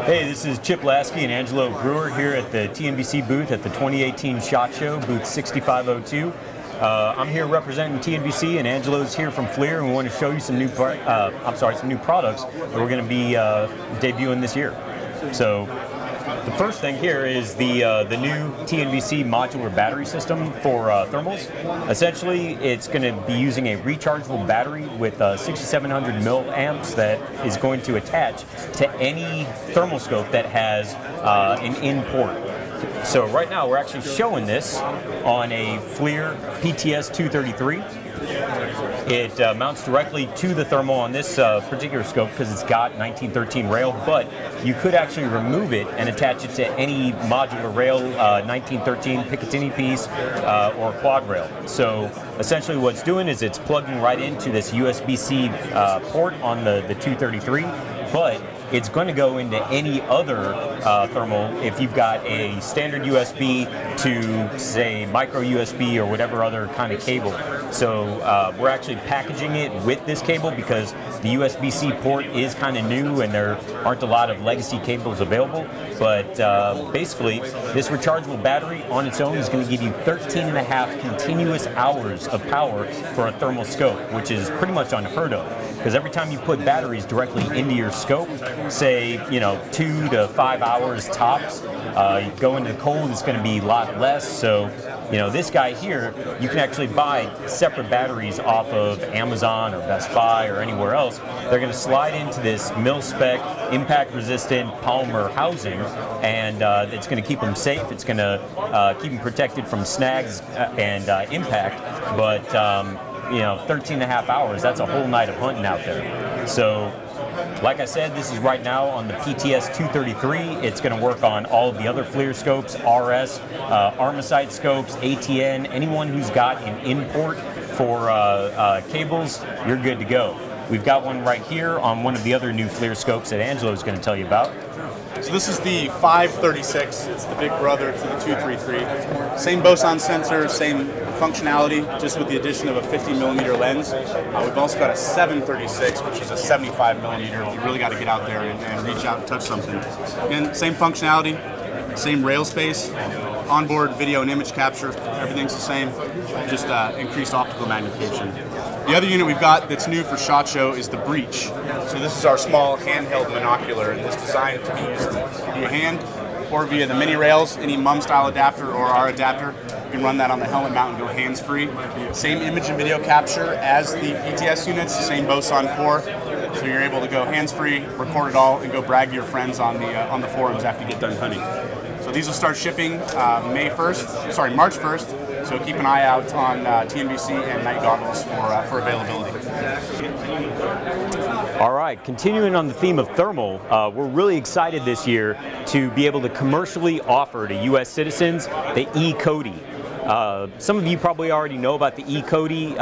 Hey, this is Chip Lasky and Angelo Brewer here at the TNVC booth at the 2018 SHOT Show, booth 6502. I'm here representing TNVC, and Angelo's here from FLIR, and we want to show you some new products that we're going to be debuting this year. So, the first thing here is the new TNVC modular battery system for thermals. Essentially, it's going to be using a rechargeable battery with 6700 milliamps that is going to attach to any thermal scope that has an in port. So right now, we're actually showing this on a FLIR PTS 233. It mounts directly to the thermal on this particular scope because it's got 1913 rail, but you could actually remove it and attach it to any modular rail, 1913 Picatinny piece or quad rail. So essentially what it's doing is it's plugging right into this USB-C port on the 233, but it's going to go into any other thermal if you've got a standard USB to, say, micro USB or whatever other kind of cable. So we're actually packaging it with this cable because the USB-C port is kind of new and there aren't a lot of legacy cables available. But basically, this rechargeable battery on its own is going to give you 13.5 continuous hours of power for a thermal scope, which is pretty much unheard of. Because every time you put batteries directly into your scope, say, 2 to 5 hours tops, you go into the cold, it's going to be a lot less. So, this guy here, you can actually buy separate batteries off of Amazon or Best Buy or anywhere else. They're going to slide into this mil-spec, impact-resistant polymer housing, and it's going to keep them safe. It's going to keep them protected from snags and impact, but 13.5 hours, that's a whole night of hunting out there. So, like I said, this is right now on the PTS 233. It's going to work on all of the other FLIR scopes, RS, Armacite scopes, ATN, anyone who's got an import for cables, you're good to go. We've got one right here on one of the other new FLIR scopes that Angelo is going to tell you about. So this is the 536. It's the big brother to the 233. Same boson sensor, same functionality, just with the addition of a 50mm lens. We've also got a 736, which is a 75mm if you really got to get out there and reach out and touch something. Again, same functionality, same rail space, onboard video and image capture, everything's the same, just increased optical magnification. The other unit we've got that's new for SHOT Show is the Breach. So this is our small handheld monocular, and this is designed to be used via hand or via the mini rails, any mum style adapter or our adapter. You can run that on the helmet mount and go hands-free. Same image and video capture as the PTS units, same boson core. So you're able to go hands-free, record it all, and go brag to your friends on the forums after you get done hunting. So these will start shipping March 1st. So keep an eye out on TNVC and Night Goggles for availability. All right, continuing on the theme of thermal, we're really excited this year to be able to commercially offer to U.S. citizens the E-Cody. Some of you probably already know about the E-Cody.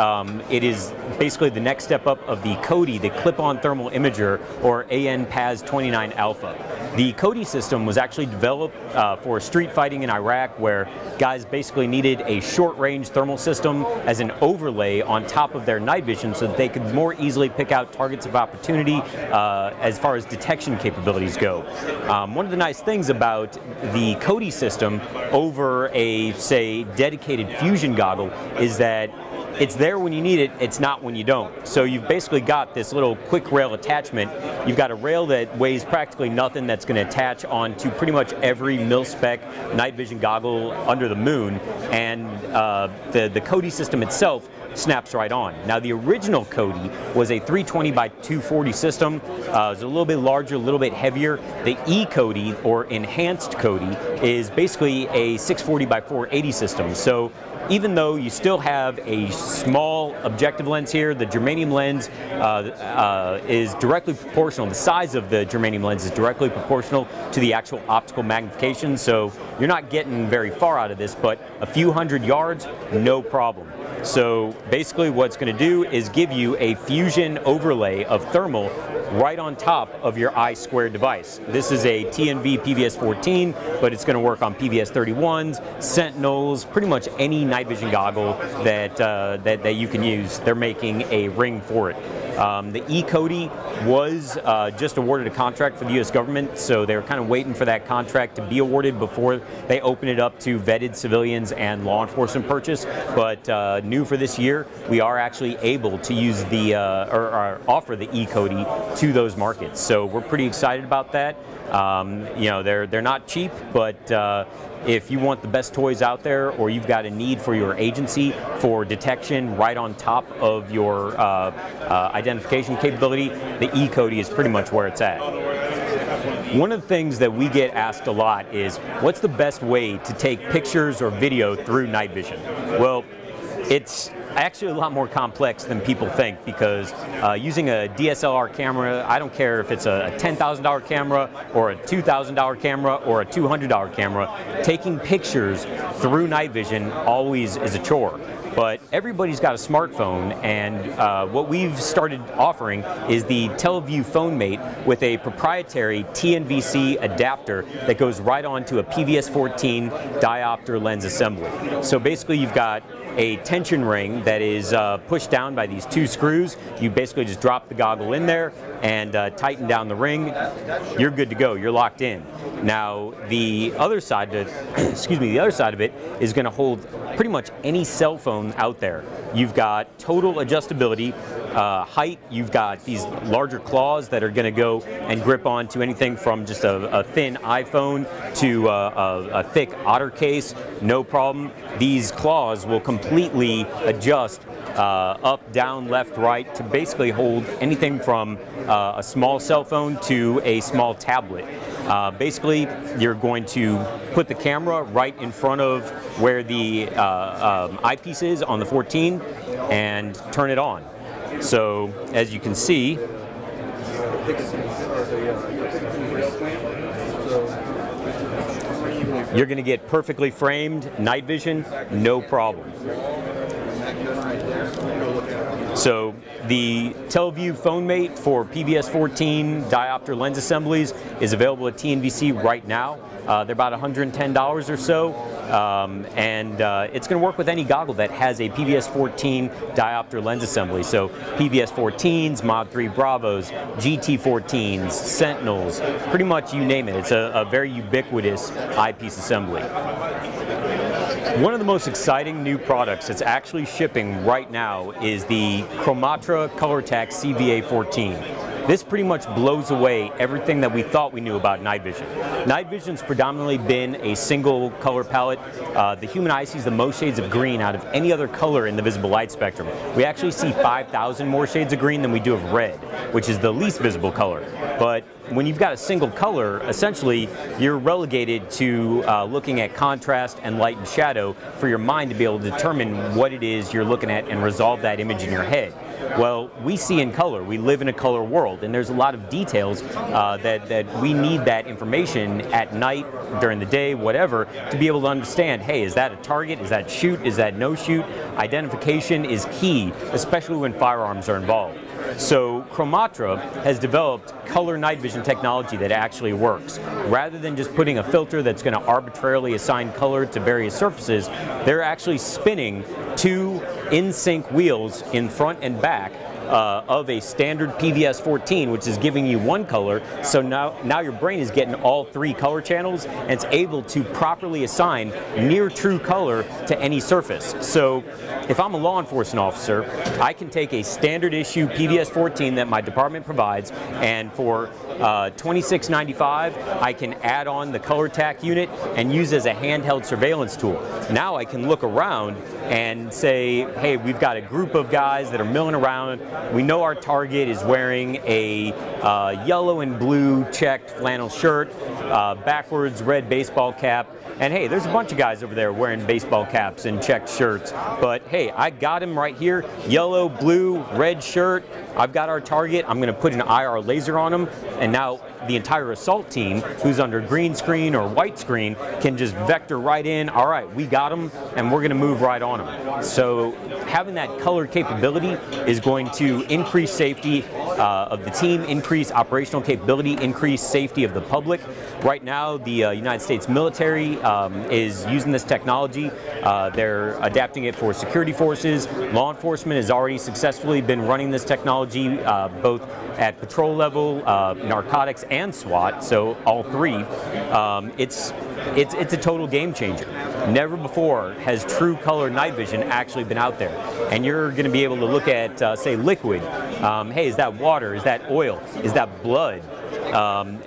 It is basically the next step up of the Cody, the clip-on thermal imager, or AN-PAS 29 Alpha. The Cody system was actually developed for street fighting in Iraq, where guys basically needed a short-range thermal system as an overlay on top of their night vision so that they could more easily pick out targets of opportunity as far as detection capabilities go. One of the nice things about the Cody system over a, say, dedicated fusion goggle is that it's there when you need it, it's not when you don't. So you've basically got this little quick rail attachment. You've got a rail that weighs practically nothing that's going to attach onto pretty much every mil-spec night vision goggle under the moon, and the Cody system itself snaps right on. Now the original Cody was a 320 by 240 system. It was a little bit larger, a little bit heavier. The E-Cody, or enhanced Cody, is basically a 640 by 480 system. So even though you still have a small objective lens here, the germanium lens is directly proportional. The size of the germanium lens is directly proportional to the actual optical magnification, so you're not getting very far out of this, but a few hundred yards, no problem. So basically what it's going to do is give you a fusion overlay of thermal right on top of your I2 device. This is a TNV PVS-14, but it's going to work on PVS-31s, Sentinels, pretty much any night vision goggle that you can use. They're making a ring for it. The E-Cody was just awarded a contract for the U.S. government, so they were kind of waiting for that contract to be awarded before they open it up to vetted civilians and law enforcement purchase. But new for this year, we are actually able to use the or offer the E-Cody to those markets. So we're pretty excited about that. You know, they're not cheap, but if you want the best toys out there, or you've got a need for your agency for detection right on top of your identification capability, the E-Cody is pretty much where it's at. One of the things that we get asked a lot is, what's the best way to take pictures or video through night vision? Well, it's actually a lot more complex than people think, because using a DSLR camera, I don't care if it's a $10,000 camera or a $2,000 camera or a $200 camera, taking pictures through night vision always is a chore. But everybody's got a smartphone, and what we've started offering is the TeleView Phone Mate with a proprietary TNVC adapter that goes right onto a PVS-14 diopter lens assembly. So basically you've got a tension ring that is pushed down by these two screws. You basically just drop the goggle in there and tighten down the ring. You're good to go. You're locked in. Now the other side of the other side of it is going to hold pretty much any cell phone out there. You've got total adjustability, height. You've got these larger claws that are going to go and grip onto anything from just a thin iPhone to a thick Otter case. No problem. These claws will completely adjust up, down, left, right to basically hold anything from a small cell phone to a small tablet. Basically, you're going to put the camera right in front of where the eyepiece is on the 14 and turn it on. So as you can see, you're going to get perfectly framed night vision, no problem. So the TeleView Phone Mate for PVS-14 diopter lens assemblies is available at TNVC right now. They're about $110 or so, and it's going to work with any goggle that has a PVS-14 diopter lens assembly. So PVS-14s, Mod 3 Bravos, GT-14s, Sentinels, pretty much you name it. It's a very ubiquitous eyepiece assembly. One of the most exciting new products that's actually shipping right now is the Chromatra ColorTac CVA-14. This pretty much blows away everything that we thought we knew about night vision. Night vision's predominantly been a single color palette. The human eye sees the most shades of green out of any other color in the visible light spectrum. We actually see 5,000 more shades of green than we do of red, which is the least visible color. But when you've got a single color, essentially you're relegated to looking at contrast and light and shadow for your mind to be able to determine what it is you're looking at and resolve that image in your head. Well, we see in color. We live in a color world, and there's a lot of details that we need that information at night, during the day, whatever, to be able to understand, hey, is that a target? Is that shoot? Is that no shoot? Identification is key, especially when firearms are involved. So Chromatra has developed color night vision technology that actually works. Rather than just putting a filter that's going to arbitrarily assign color to various surfaces, they're actually spinning two in-sync wheels in front and back of a standard PVS-14, which is giving you one color. So now your brain is getting all three color channels, and it's able to properly assign near true color to any surface. So if I'm a law enforcement officer, I can take a standard issue PVS-14 that my department provides, and for $26.95, I can add on the ColorTac unit and use it as a handheld surveillance tool. Now I can look around and say, hey, we've got a group of guys that are milling around. We know our target is wearing a yellow and blue checked flannel shirt, backwards red baseball cap, and hey, there's a bunch of guys over there wearing baseball caps and checked shirts, but hey, I got him right here, yellow, blue, red shirt. I've got our target. I'm going to put an IR laser on him, and now the entire assault team, who's under green screen or white screen, can just vector right in. All right, we got him, and we're going to move right on him. So having that color capability is going to increase safety of the team, increase operational capability, increase safety of the public. Right now, the United States military is using this technology. They're adapting it for security forces. Law enforcement has already successfully been running this technology both at patrol level, narcotics, and SWAT, so all three. It's a total game changer. Never before has true color night vision actually been out there. And you're going to be able to look at, say, liquid. Hey, is that water? Is that oil? Is that blood?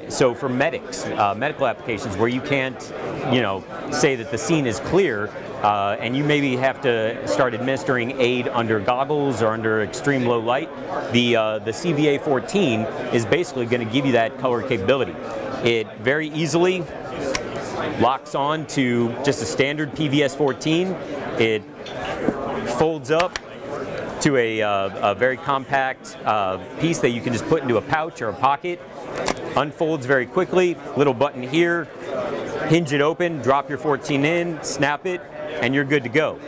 So for medics, medical applications where you can't, say that the scene is clear, and you maybe have to start administering aid under goggles or under extreme low light, the CVA-14 is basically going to give you that color capability. It very easily locks on to just a standard PVS-14. It folds up to a very compact piece that you can just put into a pouch or a pocket. Unfolds very quickly, little button here, hinge it open, drop your 14 in, snap it, and you're good to go.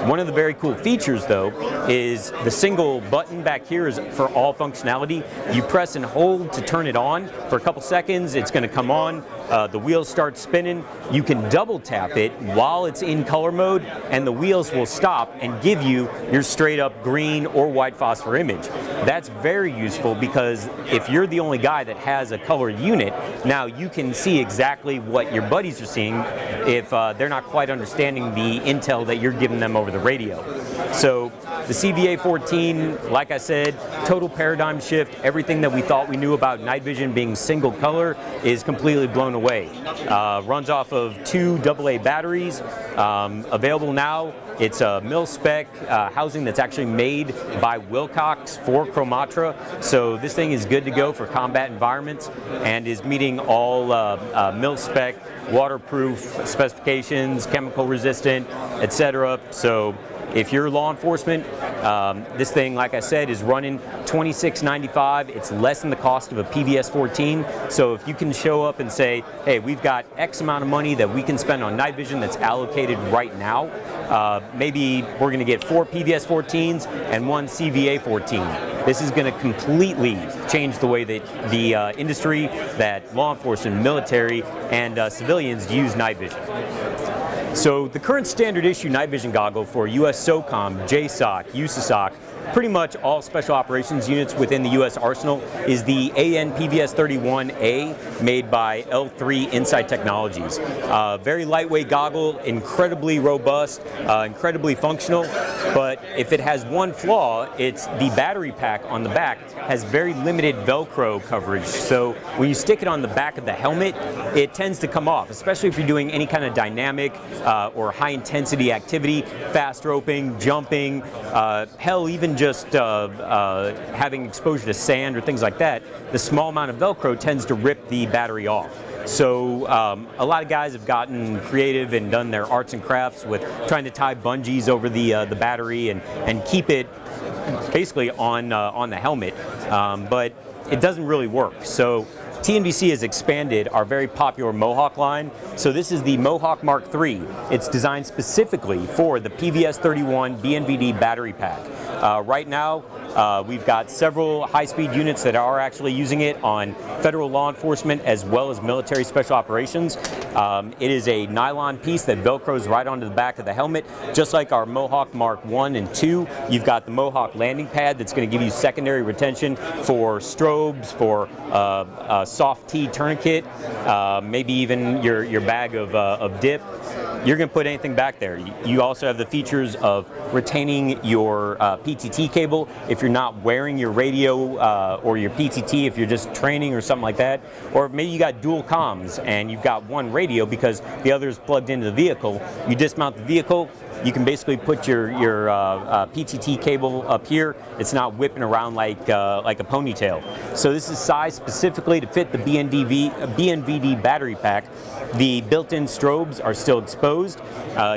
One of the very cool features, though, is the single button back here is for all functionality. You press and hold to turn it on. For a couple seconds, it's going to come on. The wheels start spinning. You can double tap it while it's in color mode, and the wheels will stop and give you your straight up green or white phosphor image. That's very useful because if you're the only guy that has a color unit, now you can see exactly what your buddies are seeing if they're not quite understanding the intel that you're giving them over the radio. So the CVA-14, like I said, total paradigm shift. Everything that we thought we knew about night vision being single color is completely blown away. Runs off of 2 AA batteries. Available now. It's a mil-spec housing that's actually made by Wilcox for Chromatra. So this thing is good to go for combat environments and is meeting all mil-spec waterproof specifications, chemical resistant, etc. So if you're law enforcement, this thing, like I said, is running $26.95. It's less than the cost of a PVS-14. So if you can show up and say, hey, we've got X amount of money that we can spend on night vision that's allocated right now, maybe we're going to get 4 PVS-14s and 1 CVA-14. This is going to completely change the way that the industry, that law enforcement, military, and civilians use night vision. So the current standard issue night vision goggle for US SOCOM, JSOC, USASOC, pretty much all special operations units within the U.S. arsenal is the AN-PVS-31A made by L3 Insight Technologies. Very lightweight goggle, incredibly robust, incredibly functional, but if it has one flaw, it's the battery pack on the back has very limited Velcro coverage. So when you stick it on the back of the helmet, it tends to come off, especially if you're doing any kind of dynamic or high intensity activity, fast roping, jumping, hell, even just having exposure to sand or things like that. The small amount of Velcro tends to rip the battery off. So a lot of guys have gotten creative and done their arts and crafts with trying to tie bungees over the battery and keep it basically on the helmet, but it doesn't really work. So TNVC has expanded our very popular Mohawk line. So this is the Mohawk Mark III. It's designed specifically for the PVS-31 BNVD battery pack. Right now, we've got several high-speed units that are actually using it on federal law enforcement as well as military special operations. It is a nylon piece that Velcros right onto the back of the helmet. Just like our Mohawk Mark I and II, you've got the Mohawk landing pad that's going to give you secondary retention for strobes, for soft T tourniquet, maybe even your bag of dip. You're going to put anything back there. You also have the features of retaining your PTT cable if you're not wearing your radio or your PTT if you're just training or something like that. Or maybe you got dual comms and you've got one radio because the other is plugged into the vehicle. You dismount the vehicle, you can basically put your PTT cable up here. It's not whipping around like a ponytail. So this is sized specifically to fit the BNVD battery pack. The built-in strobes are still exposed.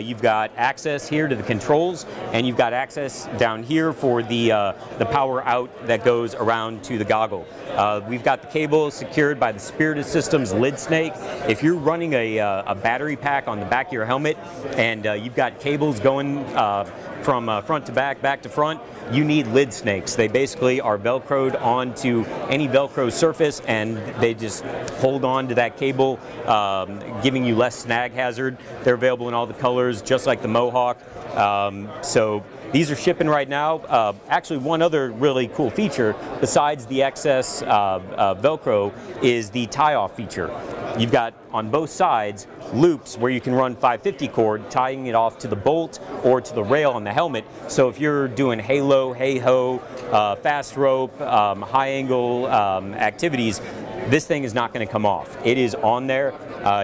You've got access here to the controls, and you've got access down here for the power out that goes around to the goggle. We've got the cable secured by the Spirited Systems lid snake. If you're running a battery pack on the back of your helmet and you've got cables wheels going from front to back to front, you need lid snakes. They basically are Velcroed onto any Velcro surface, and they just hold on to that cable, giving you less snag hazard. They're available in all the colors, just like the Mohawk. So these are shipping right now. Actually, one other really cool feature, besides the excess Velcro, is the tie-off feature. You've got on both sides loops where you can run 550 cord, tying it off to the bolt or to the rail on the helmet. So if you're doing halo, hey-ho, fast rope, high angle activities, this thing is not going to come off. It is on there.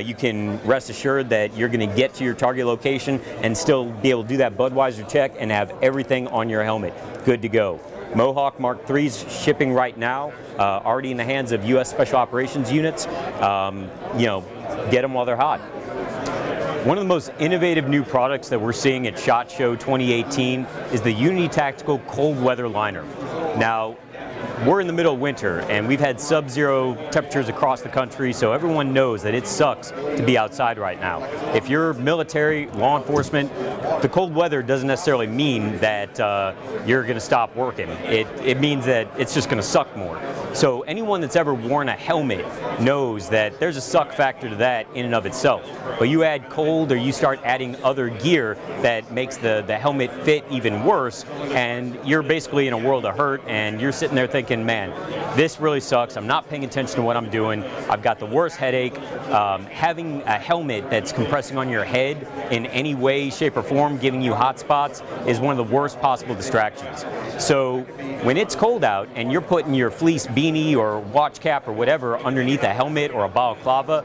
You can rest assured that you're going to get to your target location and still be able to do that Budweiser check and have everything on your helmet good to go. Mohawk Mark III's shipping right now, already in the hands of U.S. Special Operations units. You know, get them while they're hot. One of the most innovative new products that we're seeing at SHOT Show 2018 is the Unity Tactical Cold Weather Liner. Now, we're in the middle of winter, and we've had sub-zero temperatures across the country, so everyone knows that it sucks to be outside right now. If you're military, law enforcement, the cold weather doesn't necessarily mean that you're going to stop working. It means that it's just going to suck more. So anyone that's ever worn a helmet knows that there's a suck factor to that in and of itself. But you add cold, or you start adding other gear that makes the helmet fit even worse, and you're basically in a world of hurt, and you're sitting there thinking, man, this really sucks. I'm not paying attention to what I'm doing. I've got the worst headache. Having a helmet that's compressing on your head in any way, shape, or form, giving you hot spots, is one of the worst possible distractions. So when it's cold out and you're putting your fleece beanie or watch cap or whatever underneath a helmet or a balaclava,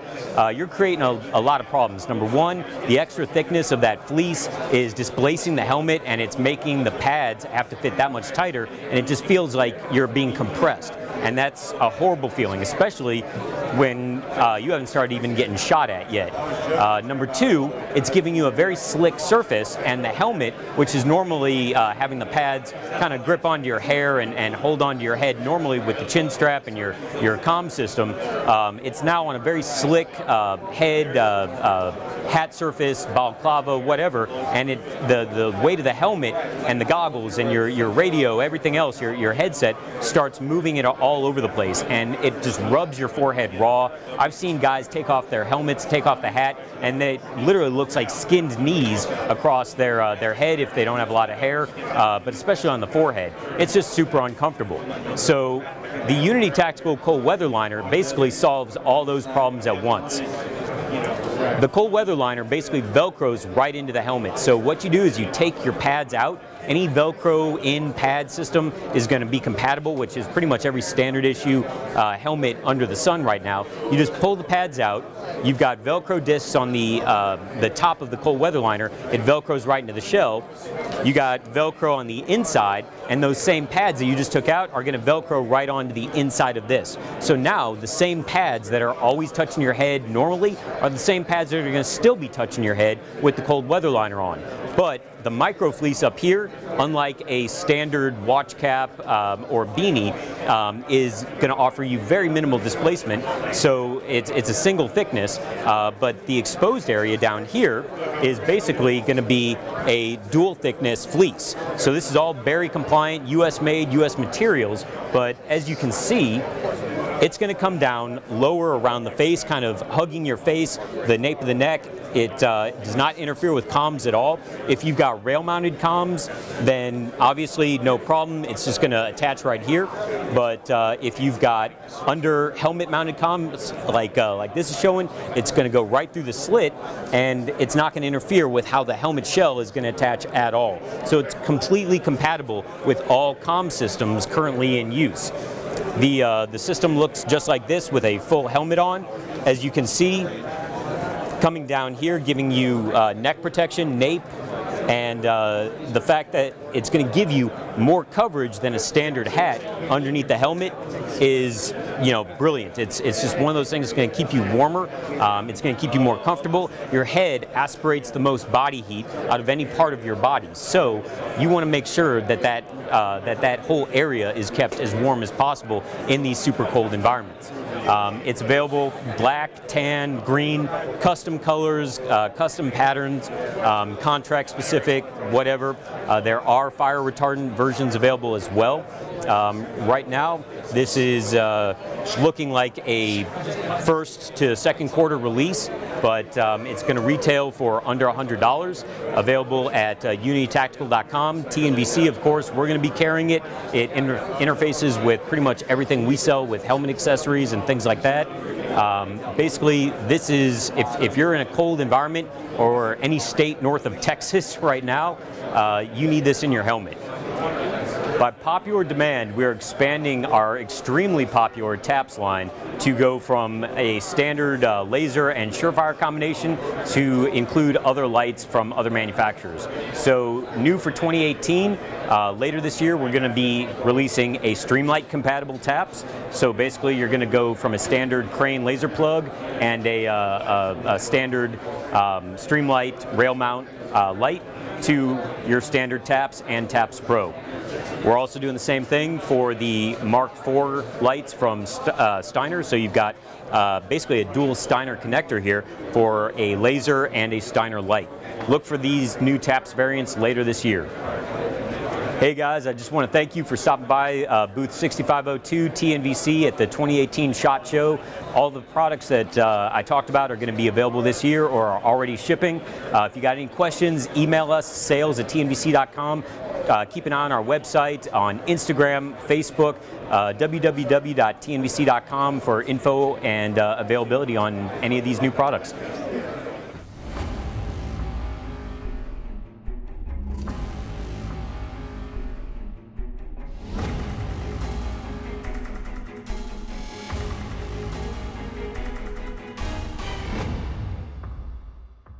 you're creating a lot of problems. Number one, the extra thickness of that fleece is displacing the helmet, and it's making the pads have to fit that much tighter, and it just feels like you're being compressed. And that's a horrible feeling, especially when you haven't started even getting shot at yet. Number two, it's giving you a very slick surface, and the helmet, which is normally having the pads kind of grip onto your hair and hold onto your head normally with the chin strap and your comm system, it's now on a very slick head, hat surface, balaclava, whatever, and the weight of the helmet and the goggles and your radio, everything else, your headset, starts moving it all over the place, and it just rubs your forehead raw. I've seen guys take off their helmets, take off the hat, and it literally looks like skinned knees across their head if they don't have a lot of hair, but especially on the forehead. It's just super uncomfortable. So the Unity Tactical Cold Weather Liner basically solves all those problems at once. The cold weather liner basically Velcros right into the helmet. So what you do is you take your pads out. Any Velcro in pad system is going to be compatible, which is pretty much every standard issue helmet under the sun right now. You just pull the pads out. You've got Velcro discs on the top of the cold weather liner. It Velcros right into the shell. You got Velcro on the inside, and those same pads that you just took out are going to Velcro right onto the inside of this. So now the same pads that are always touching your head normally are the same pads that are going to still be touching your head with the cold weather liner on. But the micro fleece up here, unlike a standard watch cap or beanie, is going to offer you very minimal displacement. So it's a single thickness, but the exposed area down here is basically going to be a dual thickness fleece. So this is all Berry compliant, US made, US materials, but as you can see, it's going to come down lower around the face, kind of hugging your face, the nape of the neck. It does not interfere with comms at all. If you've got rail-mounted comms, then obviously no problem. It's just going to attach right here. But if you've got under helmet-mounted comms, like this is showing, it's going to go right through the slit, and it's not going to interfere with how the helmet shell is going to attach at all. So it's completely compatible with all comm systems currently in use. The system looks just like this with a full helmet on. As you can see, coming down here, giving you neck protection, nape, and the fact that it's going to give you more coverage than a standard hat underneath the helmet is, you know, brilliant. It's just one of those things that's going to keep you warmer. It's going to keep you more comfortable. Your head aspirates the most body heat out of any part of your body, so you want to make sure that that whole area is kept as warm as possible in these super cold environments. It's available black, tan, green, custom colors, custom patterns, contract specific, whatever. There are fire retardant versions available as well. Right now, this is looking like a first to second quarter release, but it's going to retail for under $100. Available at unitactical.com. TNVC, of course, we're going to be carrying it. It interfaces with pretty much everything we sell with helmet accessories and things like that. Basically, this is, if you're in a cold environment or any state north of Texas right now, you need this in your helmet. By popular demand, we're expanding our extremely popular TAPS line to go from a standard laser and surefire combination to include other lights from other manufacturers. So new for 2018, later this year, we're going to be releasing a Streamlight compatible TAPS. So basically, you're going to go from a standard crane laser plug and a standard Streamlight rail mount light to your standard TAPS and TAPS Pro. We're also doing the same thing for the Mark IV lights from Steiner. So you've got basically a dual Steiner connector here for a laser and a Steiner light. Look for these new TAPS variants later this year. Hey guys, I just want to thank you for stopping by booth 6502 TNVC at the 2018 SHOT Show. All the products that I talked about are going to be available this year or are already shipping. If you got any questions, email us, sales@tnvc.com. Keep an eye on our website, on Instagram, Facebook, www.tnvc.com for info and availability on any of these new products.